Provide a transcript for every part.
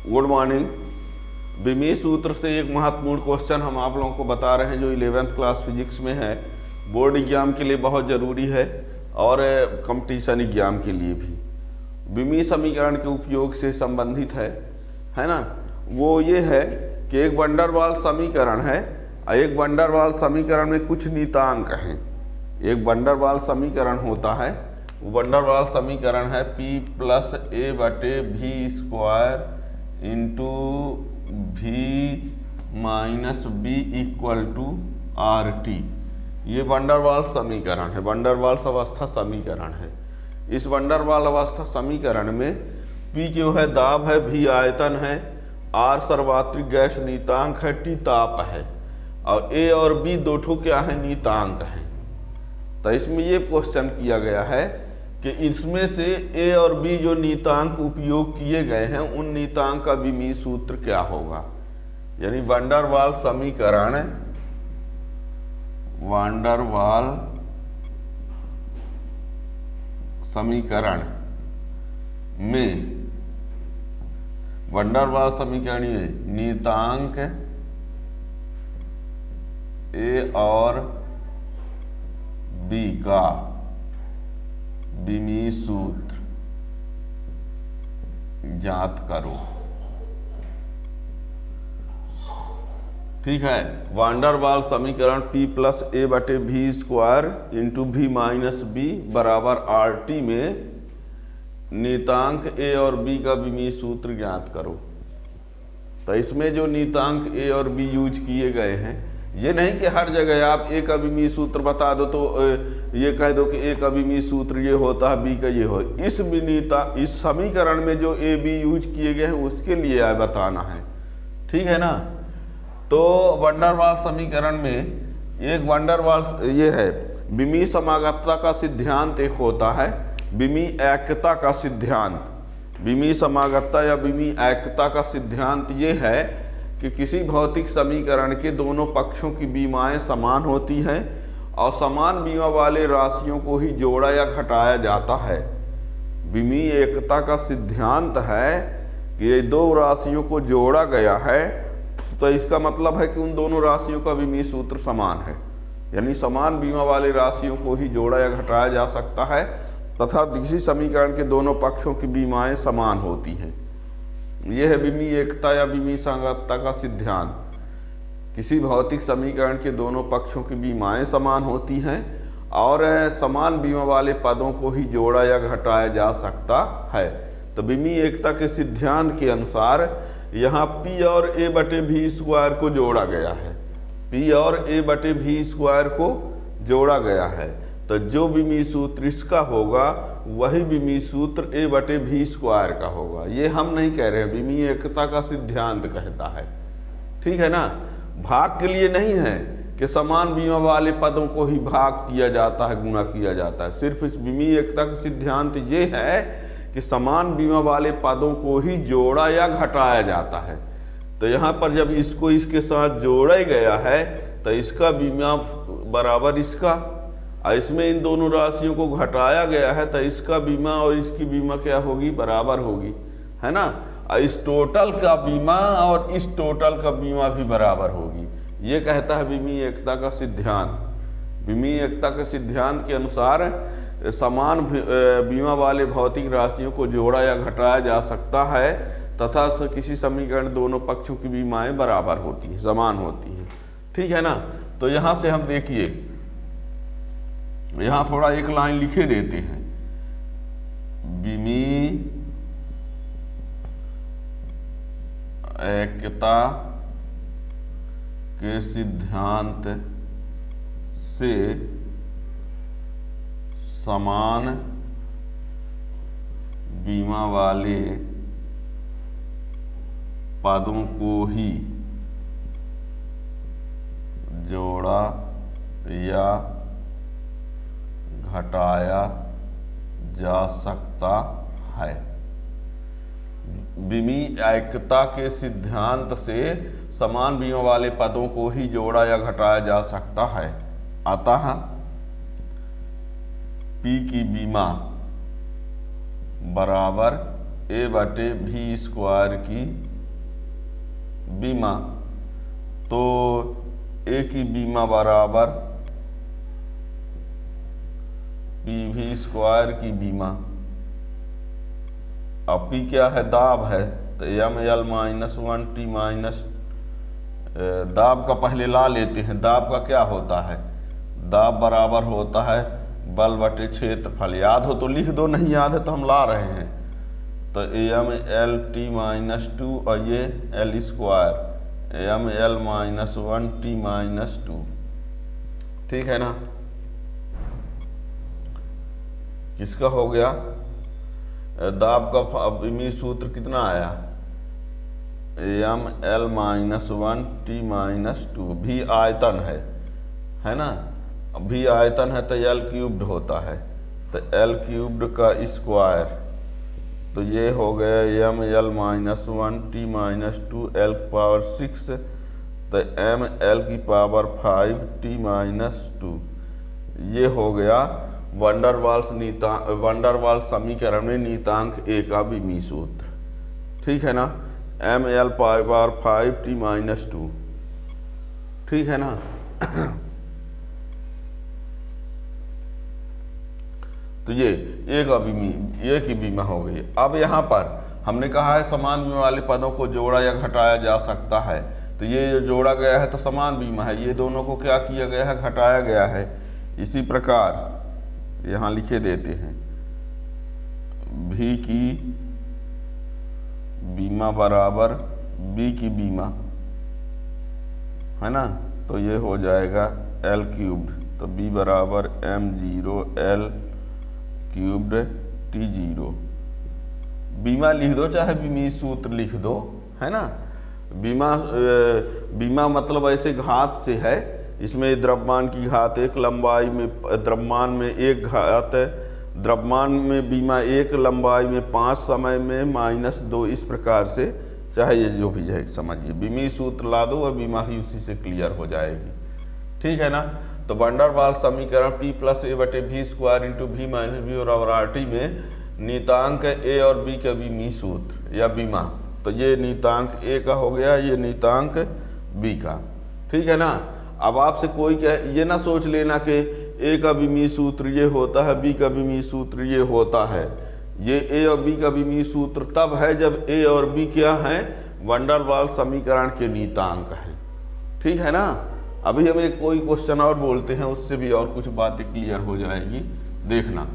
Good morning. बीमी सूत्र से एक महत्वपूर्ण क्वेश्चन हम आप लोगों को बता रहे हैं जो 11th क्लास फिजिक्स में है, बोर्ड एग्जाम के लिए बहुत ज़रूरी है और कंपटीशन एग्जाम के लिए भी। बीमी समीकरण के उपयोग से संबंधित है ना। वो ये है कि एक वंडर वाल समीकरण है और एक वंडर वाल समीकरण में कुछ नियतांक हैं। एक वंडर वाल समीकरण होता है, वंडर वाल समीकरण है P प्लस A बटे V square into V minus B equal to RT। ये वंडर वाल समीकरण है, वंडर वाल्स अवस्था समीकरण है। इस वंडर वाल अवस्था समीकरण में P जो है दाब है, V आयतन है, R सर्वात्रिक गैस नियतांक है, T ताप है और A और B दो ठो क्या है, नियतांक है। तो इसमें ये क्वेश्चन किया गया है कि इसमें से A और B जो नियतांक उपयोग किए गए हैं उन नियतांक का बीमी सूत्र क्या होगा। यानी वंडर वाल समीकरण, वंडर वाल समीकरण में, वंडर वाल समीकरण में नियतांक A और B का बीमी सूत्र ज्ञात करो। ठीक है, वंडर वाल समीकरण P प्लस A बटे V square into V minus B बराबर RT में नियतांक A और B का बीमी सूत्र ज्ञात करो। तो इसमें जो नियतांक A और B यूज किए गए हैं, ये नहीं कि हर जगह आप A का बीमी सूत्र बता दो तो ये कह दो कि A का बीमी सूत्र ये होता है, B का ये हो। इस समीकरण में जो A B यूज किए गए हैं उसके लिए बताना है। ठीक है ना। तो वंडर वाल समीकरण में एक वंडर वाल ये है, बीमी समागतता का सिद्धांत एक होता है, बीमी ऐक्यता का सिद्धांत। बीमी समागतता या बीमी ऐक्यता का सिद्धांत ये है कि किसी भौतिक समीकरण के दोनों पक्षों की बीमाएं समान होती हैं और समान बीमा वाले राशियों को ही जोड़ा या घटाया जाता है। बीमी एकता का सिद्धांत है कि ये दो राशियों को जोड़ा गया है तो इसका मतलब है कि उन दोनों राशियों का बीमी सूत्र समान है। यानी समान बीमा वाले राशियों को ही जोड़ा या घटाया जा सकता है तथा किसी समीकरण के दोनों पक्षों की बीमाएं समान होती हैं। यह है बीमी एकता या बीमी संगतता का सिद्धांत। किसी भौतिक समीकरण के दोनों पक्षों की बीमाएं समान होती हैं और समान बीमा वाले पदों को ही जोड़ा या घटाया जा सकता है। तो बीमी एकता के सिद्धांत के अनुसार यहाँ P और A बटे V स्क्वायर को जोड़ा गया है, P और A बटे V स्क्वायर को जोड़ा गया है। तो जो बीमी सूत्र इसका होगा वही बीमी सूत्र A बटे V स्क्वायर का होगा। ये हम नहीं कह रहे हैं, बीमी एकता का सिद्धांत कहता है। ठीक है ना। भाग के लिए नहीं है कि समान बीमा वाले पदों को ही भाग किया जाता है, गुणा किया जाता है। सिर्फ इस बीमी एकता का सिद्धांत ये है कि समान बीमा वाले पदों को ही जोड़ा या घटाया जाता है। तो यहाँ पर जब इसको इसके साथ जोड़ा गया है तो इसका बीमा बराबर इसका, और इसमें इन दोनों राशियों को घटाया गया है तो इसका बीमा और इसकी बीमा क्या होगी, बराबर होगी, है ना। और इस टोटल का बीमा और इस टोटल का बीमा भी बराबर होगी। ये कहता है बीमी एकता का सिद्धांत। बीमी एकता के सिद्धांत के अनुसार समान बीमा वाले भौतिक राशियों को जोड़ा या घटाया जा सकता है तथा किसी समीकरण दोनों पक्षों की बीमाएं बराबर होती हैं, समान होती हैं। ठीक है ना। तो यहाँ से हम देखिए, यहाँ थोड़ा एक लाइन लिखे देते हैं। बीमी ऐक्यता के सिद्धांत से समान बीमा वाले पदों को ही जोड़ा या घटाया जा सकता है। बीमी ऐक्यता के सिद्धांत से समान बीमा वाले पदों को ही जोड़ा या घटाया जा सकता है। अतः P की बीमा बराबर A बटे V स्क्वायर की बीमा, तो ए की बीमा बराबर पी वी स्क्वायर की बीमा। अब पी क्या है, दाब है, तो M L minus one T minus, दाब का पहले ला लेते हैं। दाब का क्या होता है, दाब बराबर होता है बल बटे क्षेत्रफल। याद हो तो लिख दो, नहीं याद है तो हम ला रहे हैं। तो M L T minus two और ये L square M L minus one T minus two, ठीक है ना। किसका हो गया, दाब का विमीय सूत्र कितना आया, M L minus one T minus two. भी आयतन है ना, भी आयतन है तो एल क्यूब्ड होता है, तो एल क्यूब्ड का स्क्वायर, तो ये हो गया M L minus one T minus two L power six, तो एम एल की power five T minus two. ये हो गया वंडरवाल्स समीकरण में नीतांक ए का विमीय सूत्र, ठीक है ना। M L power five T minus two, ठीक है ना। तो ये ए का विमीय, ए की बीमा हो गई। अब यहाँ पर हमने कहा है समान बीमा वाले पदों को जोड़ा या घटाया जा सकता है, तो ये जो जोड़ा गया है तो समान बीमा है, ये दोनों को क्या किया गया है, घटाया गया है। इसी प्रकार यहाँ लिखे देते हैं, भी की बीमा बराबर बी की बीमा, है ना। तो ये हो जाएगा एल क्यूब्ड, तो बी बराबर M zero L cubed T zero. बीमा लिख दो चाहे विमीय सूत्र लिख दो, है ना। बीमा मतलब ऐसे घात से है, इसमें द्रव्यमान की घात एक, लंबाई में द्रव्यमान में एक घात है, द्रव्यमान में बीमा एक, लंबाई में 5, समय में -2, इस प्रकार से चाहे ये जो भी है समझिए। विमीय सूत्र ला दो और बीमा ही उसी से क्लियर हो जाएगी, ठीक है ना। तो वंडरवाल्स समीकरण P प्लस ए बटे V square into V minus V और आर टी में नीतांक ए और बी का विमीय सूत्र या बीमा, तो ये नीतांक ए का हो गया, ये नीतांक बी का, ठीक है ना। अब आपसे कोई ये ना सोच लेना कि ए का विमीय सूत्र ये होता है, बी का विमीय सूत्र ये होता है। ये ए और बी का विमीय सूत्र तब है जब ए और बी क्या है, वंडरवाल्स समीकरण के नीतांक है, ठीक है ना। अभी हम एक कोई क्वेश्चन और बोलते हैं, उससे भी और कुछ बातें क्लियर हो जाएगी, देखना।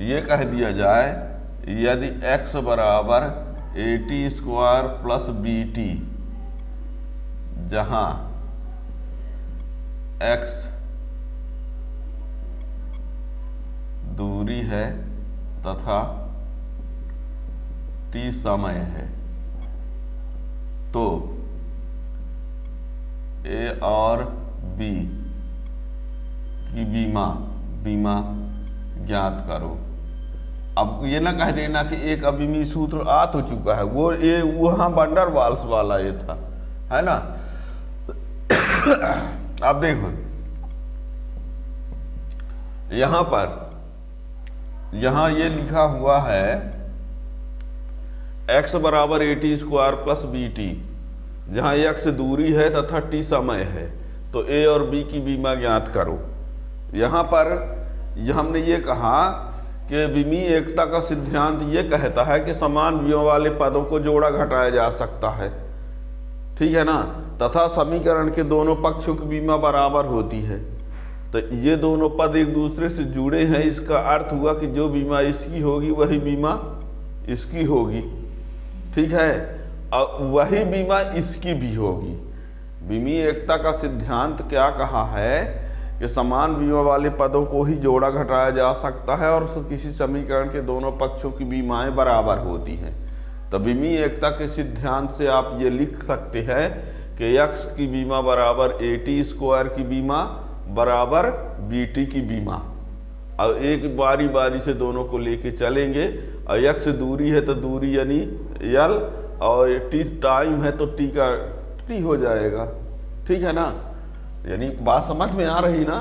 ये कह दिया जाए यदि x बराबर A T square plus B T, जहां x दूरी है तथा t समय है, तो a और b की बीमा ज्ञात करो। अब ये ना कह देना कि एक अविमीय सूत्र आ तो चुका है, वो ये वहाँ वंडरवाल्स वाला ये था, है ना। अब देखो यहाँ पर, यहाँ ये लिखा हुआ है x बराबर A T square plus B T, जहाँ x दूरी है तथा t समय है, तो a और b की बीमा ज्ञात करो। यहाँ पर हमने ये कहा कि विमीय एकता का सिद्धांत ये कहता है कि समान वियों वाले पदों को जोड़ा घटाया जा सकता है, ठीक है ना, तथा समीकरण के दोनों पक्षों की बीमा बराबर होती है। तो ये दोनों पद एक दूसरे से जुड़े हैं, इसका अर्थ हुआ कि जो बीमा इसकी होगी वही बीमा इसकी होगी, ठीक है, और वही बीमा इसकी भी होगी। विमीय एकता का सिद्धांत क्या कहा है कि समान बीमा वाले पदों को ही जोड़ा घटाया जा सकता है और किसी समीकरण के दोनों पक्षों की बीमाएं बराबर होती हैं। तो विमीय एकता के सिद्धांत से आप ये लिख सकते हैं कि x की बीमा बराबर ए टी स्क्वायर की बीमा बराबर बी टी की बीमा, और एक बारी बारी से दोनों को लेके चलेंगे। और x दूरी है तो दूरी यानी l, और t टाइम है तो t का t हो जाएगा, ठीक है ना। यानी बात समझ में आ रही ना।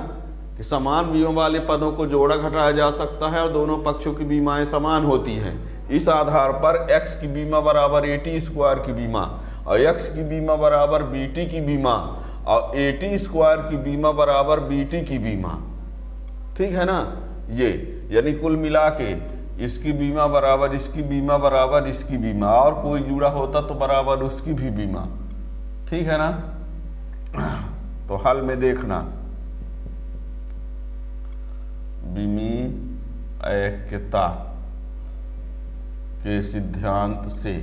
कि समान बीमा वाले पदों को जोड़ा घटाया जा सकता है और दोनों पक्षों की बीमाएं समान होती हैं। इस आधार पर x की बीमा बराबर AT स्क्वायर की बीमा और x की बीमा बराबर BT की बीमा और AT स्क्वायर की बीमा बराबर BT की बीमा, ठीक है ना। ये यानी कुल मिला के इसकी बीमा बराबर इसकी बीमा बराबर इसकी बीमा, और कोई जुड़ा होता तो बराबर उसकी भी बीमा, ठीक है ना। तो हल में देखना विमीयता के सिद्धांत से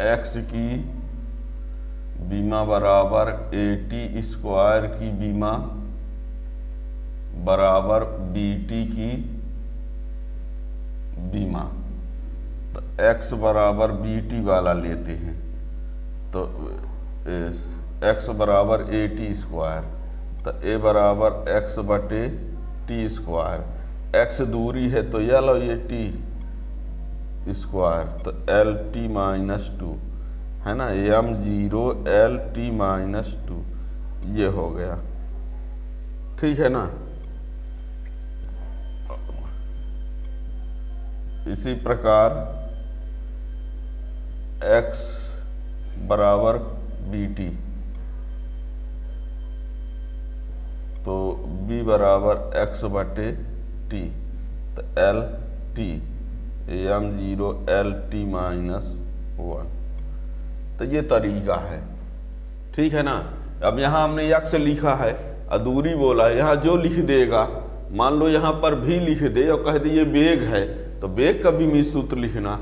x की बीमा बराबर AT स्क्वायर की बीमा बराबर BT की बीमा। तो x बराबर BT वाला लेते हैं, तो x बराबर AT स्क्वायर, तो a बराबर x बटे t स्क्वायर। x दूरी है तो l और ये t स्क्वायर, तो LT माइनस 2 है ना, m0 LT माइनस 2, ये हो गया, ठीक है ना। इसी प्रकार x बराबर BT, तो b बराबर x बटे t, तो LT m0 LT माइनस 1। तो ये तरीका है, ठीक है ना। अब यहाँ हमने x लिखा है, अधूरी बोला है, यहाँ जो लिख देगा, मान लो यहाँ पर भी लिख दे और कह दे ये वेग है, तो वेग का भी सूत्र लिखना,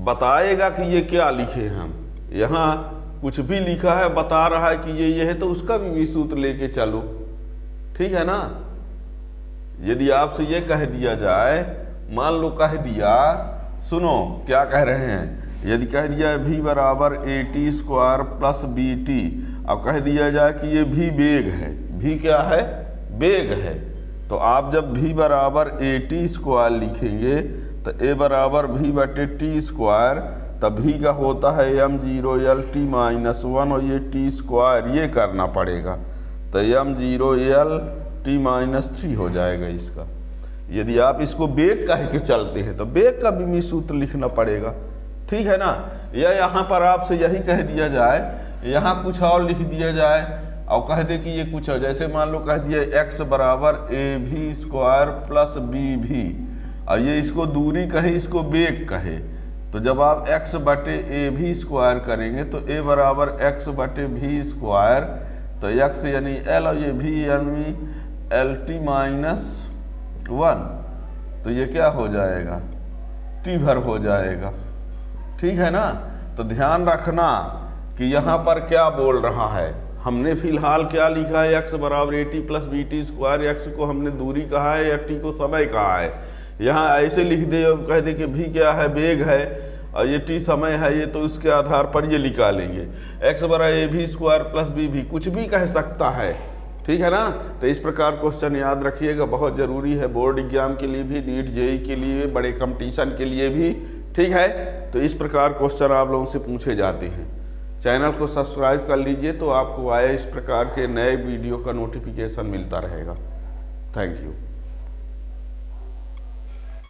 बताएगा कि ये क्या लिखे हम। यहाँ कुछ भी लिखा है, बता रहा है कि ये है, तो उसका भी सूत्र लेके चलो, ठीक है ना। यदि आपसे ये कह दिया जाए, मान लो कह दिया, सुनो क्या कह रहे हैं, यदि कह दिया v बराबर AT स्क्वायर प्लस BT, अब कह दिया जाए कि ये भी वेग है, v क्या है, वेग है, तो आप जब v बराबर AT स्क्वायर लिखेंगे तो a बराबर v बटे t स्क्वायर, तब v का होता है m0 LT माइनस 1 और ये t स्क्वायर, ये करना पड़ेगा, तो m0 LT माइनस 3 हो जाएगा इसका। यदि आप इसको वेग कह के चलते हैं तो वेग का भी सूत्र लिखना पड़ेगा, ठीक है ना। या यहाँ पर आपसे यही कह दिया जाए, यहाँ कुछ और लिख दिया जाए और कह दे कि ये कुछ और, जैसे मान लो कह दिया x बराबर AV स्क्वायर प्लस BV, और ये इसको दूरी कहे, इसको वेग कहे, तो जब आप x बटे AV स्क्वायर करेंगे तो a बराबर x बटे v स्क्वायर, तो x यानी l और ये v यानी LT माइनस 1, तो ये क्या हो जाएगा, t भर हो जाएगा, ठीक है ना। तो ध्यान रखना कि यहाँ पर क्या बोल रहा है, हमने फिलहाल क्या लिखा है, x बराबर AT plus BT square, x को हमने दूरी कहा है या t को समय कहा है। यहाँ ऐसे लिख दे और कह दे कि v क्या है, वेग है, और ये t समय है, ये तो उसके आधार पर ये निकालेंगे। x बराबर AV स्क्वायर प्लस BV, कुछ भी कह सकता है, ठीक है ना। तो इस प्रकार क्वेश्चन याद रखिएगा, बहुत ज़रूरी है बोर्ड एग्जाम के लिए भी, नीट जेई के लिए, बड़े कंपटीशन के लिए भी, ठीक है। तो इस प्रकार क्वेश्चन आप लोगों से पूछे जाते हैं। चैनल को सब्सक्राइब कर लीजिए तो आपको आए इस प्रकार के नए वीडियो का नोटिफिकेशन मिलता रहेगा। Thank you.